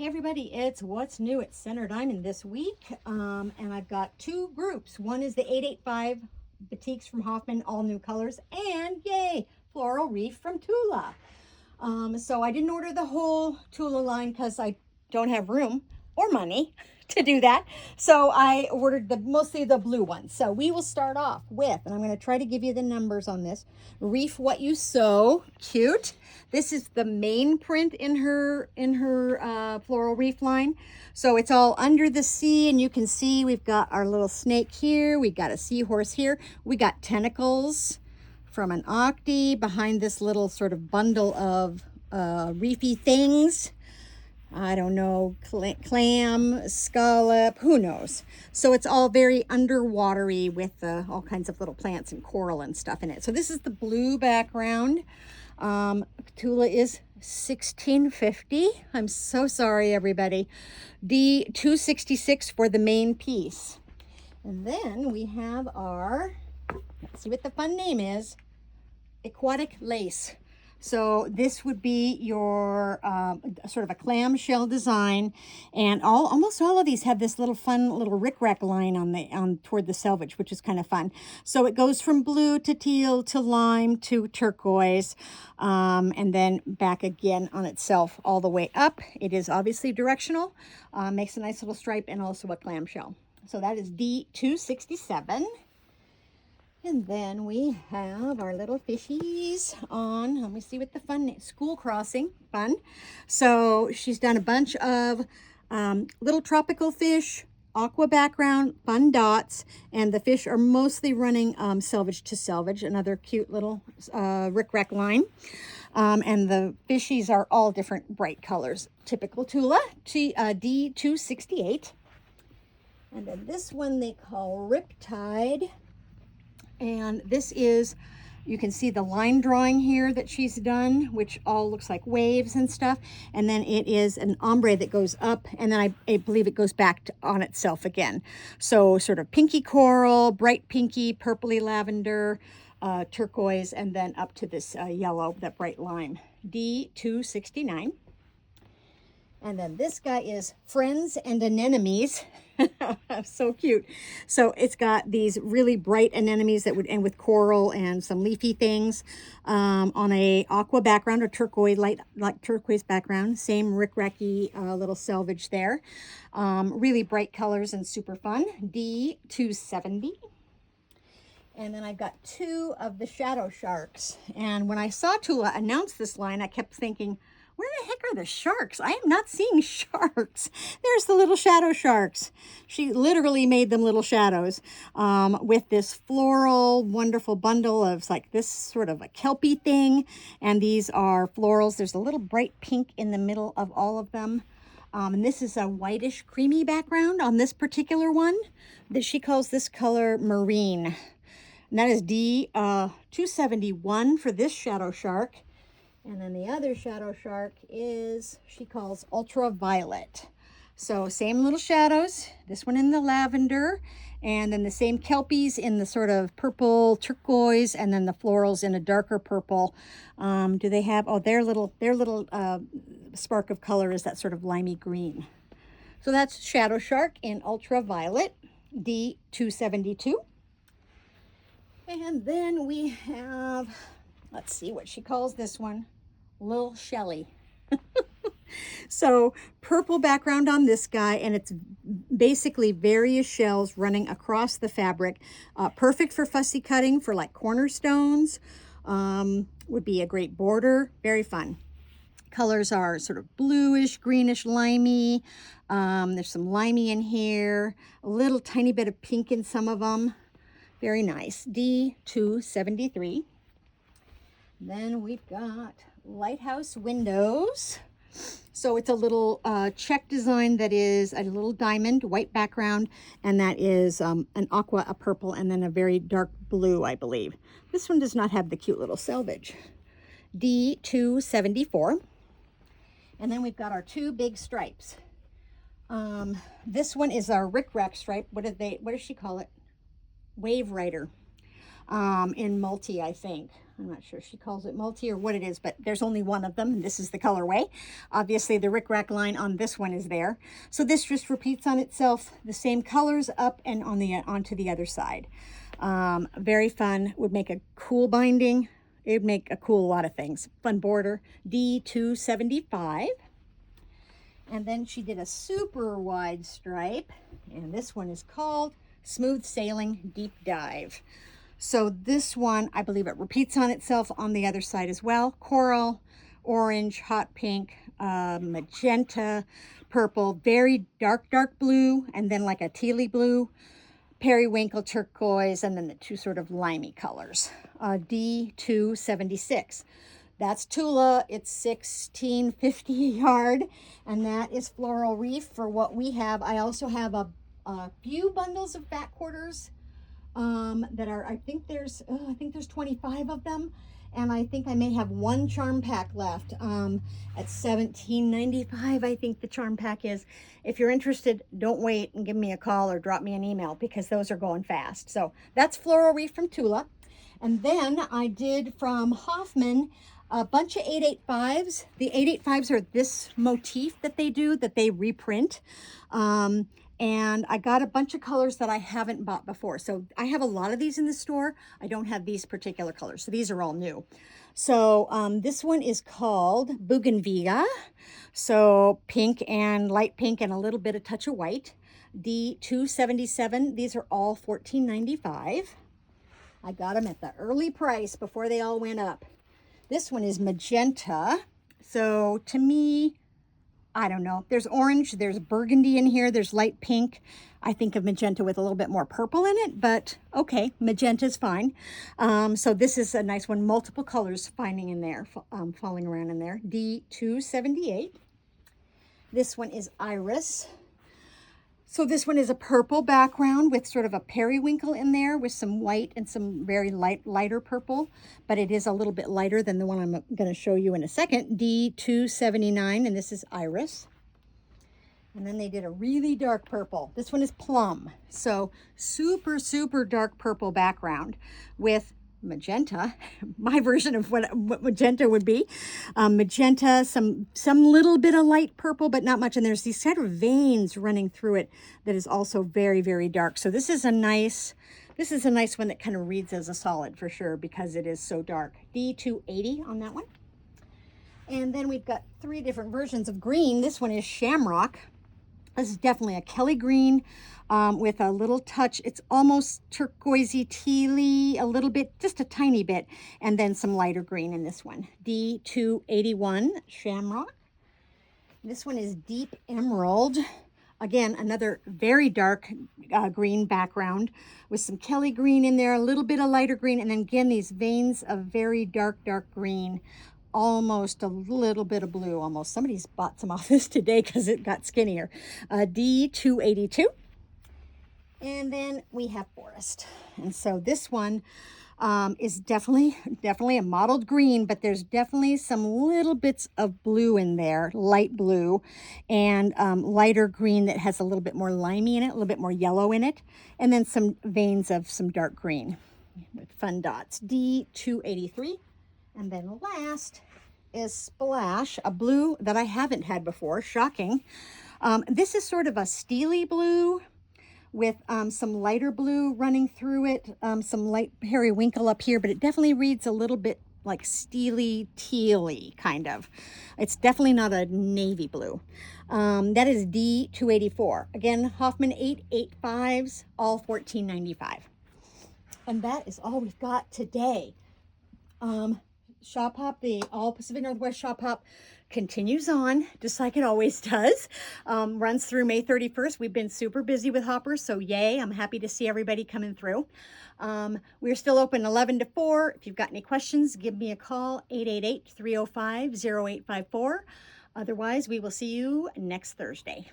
Hey everybody, it's What's New at Center Diamond this week, and I've got two groups. One is the 885 batiks from Hoffman, all new colors, and yay, Floral Reef from Tula. So I didn't order the whole Tula line because I don't have room or money to do that. So I ordered mostly the blue ones. So we will start off with, and I'm going to try to give you the numbers on this. Reef What You Sow, cute. This is the main print in her Floral Reef line. So it's all under the sea, and you can see we've got our little snake here. We got a seahorse here. We got tentacles from an octi behind this little sort of bundle of reefy things. I don't know, clam, scallop, who knows. So it's all very underwatery with all kinds of little plants and coral and stuff in it. So this is the blue background. Tula is $16.50. I'm so sorry, everybody. $266 for the main piece. And then we have our, let's see what the fun name is, aquatic lace. So this would be your sort of a clamshell design, and almost all of these have this little fun little rickrack line on toward the selvage, which is kind of fun. So it goes from blue to teal to lime to turquoise, and then back again on itself all the way up. It is obviously directional, makes a nice little stripe, and also a clamshell. So that is D267. And then we have our little fishies on, let me see what the fun, school crossing, fun. So she's done a bunch of little tropical fish, aqua background, fun dots, and the fish are mostly running selvage to selvage, another cute little rickrack line. And the fishies are all different bright colors. Typical Tula, D268. And then this one they call Riptide. And this is, you can see the line drawing here that she's done, which all looks like waves and stuff. And then it is an ombre that goes up, and then I believe it goes back on itself again. So sort of pinky coral, bright pinky, purpley lavender, turquoise, and then up to this yellow, that bright lime. D269. And then this guy is Friends and Anemones. So cute. So it's got these really bright anemones that would end with coral and some leafy things on a aqua background or turquoise, light turquoise background. Same rickracky little selvage there. Really bright colors and super fun. D270. And then I've got two of the shadow sharks. And when I saw Tula announce this line, I kept thinking, where the heck are the sharks? I am not seeing sharks. There's the little shadow sharks. She literally made them little shadows with this floral, wonderful bundle of like this sort of a kelpie thing. And these are florals. There's a little bright pink in the middle of all of them. And this is a whitish creamy background on this particular one that she calls this color marine. And that is D271 for this shadow shark. And then the other shadow shark is, she calls ultraviolet. So same little shadows, this one in the lavender, and then the same kelpies in the sort of purple turquoise, and then the florals in a darker purple. Do they have, oh, their little spark of color is that sort of limey green. So that's shadow shark in ultraviolet, D272. And then we have, let's see what she calls this one, Lil Shelly. So purple background on this guy, and it's basically various shells running across the fabric. Perfect for fussy cutting for like cornerstones. Would be a great border. Very fun. Colors are sort of bluish, greenish, limey. There's some limey in here. A little tiny bit of pink in some of them. Very nice. D273. Then we've got Lighthouse Windows. So it's a little check design that is a little diamond, white background, and that is an aqua, a purple, and then a very dark blue, I believe. This one does not have the cute little selvage. D274. And then we've got our two big stripes. This one is our rickrack stripe. What does she call it? Wave Rider. In multi, I think. I'm not sure if she calls it multi or what it is, but there's only one of them. And this is the colorway. Obviously, the Rick Rack line on this one is there. So this just repeats on itself, the same colors up and on the onto the other side. Very fun. Would make a cool binding. It would make a cool lot of things. Fun border. D275. And then she did a super wide stripe. And this one is called Smooth Sailing Deep Dive. So this one, I believe it repeats on itself on the other side as well. Coral, orange, hot pink, magenta, purple, very dark, dark blue, and then like a tealy blue, periwinkle, turquoise, and then the two sort of limey colors. D276. That's Tula. It's $16.50 a yard, and that is Floral Reef for what we have. I also have a few bundles of back quarters that are, I think there's 25 of them, and I think I may have one charm pack left at $17.95. I think the charm pack is. If you're interested, don't wait and give me a call or drop me an email because those are going fast. So that's Floral Reef from Tula. And then I did from Hoffman a bunch of 885s. The 885s are this motif that they do, that they reprint. And I got a bunch of colors that I haven't bought before. So I have a lot of these in the store. I don't have these particular colors. So these are all new. So this one is called Bougainvillea. So pink and light pink and a little bit of touch of white. D277. These are all $14.95. I got them at the early price before they all went up. This one is magenta. So to me, I don't know. There's orange, there's burgundy in here, there's light pink. I think of magenta with a little bit more purple in it, but okay, magenta's fine. So this is a nice one. Multiple colors finding in there, falling around in there. D278. This one is Iris. So this one is a purple background with sort of a periwinkle in there with some white and some very lighter purple, but it is a little bit lighter than the one I'm going to show you in a second. D279, and this is Iris. And then they did a really dark purple. This one is Plum. So super, super dark purple background with magenta, my version of what magenta would be. Magenta, some little bit of light purple, but not much. And there's these kind of veins running through it that is also very, very dark. So this is a nice one that kind of reads as a solid for sure because it is so dark. D280 on that one. And then we've got three different versions of green. This one is Shamrock. This is definitely a Kelly green with a little touch. It's almost turquoisey, tealy, a little bit, just a tiny bit, and then some lighter green in this one. D281 Shamrock. This one is Deep Emerald. Again, another very dark green background with some Kelly green in there, a little bit of lighter green, and then again, these veins of very dark, dark green. Almost a little bit of blue, almost. Somebody's bought some off this today because it got skinnier. D282. And then we have Forest. And so this one is definitely a mottled green, but there's definitely some little bits of blue in there, light blue, and lighter green that has a little bit more limey in it, a little bit more yellow in it, and then some veins of some dark green with fun dots. D283. And then last is Splash, a blue that I haven't had before, shocking. This is sort of a steely blue with some lighter blue running through it, some light periwinkle up here, but it definitely reads a little bit like steely, tealy kind of. It's definitely not a navy blue. That is D284. Again, Hoffman 885s, all $14.95. And that is all we've got today. Shop Hop, the All Pacific Northwest Shop Hop continues on just like it always does. Runs through May 31st. We've been super busy with hoppers, so yay. I'm happy to see everybody coming through. We're still open 11 to 4. If you've got any questions, give me a call, 888-305-0854. Otherwise, we will see you next Thursday.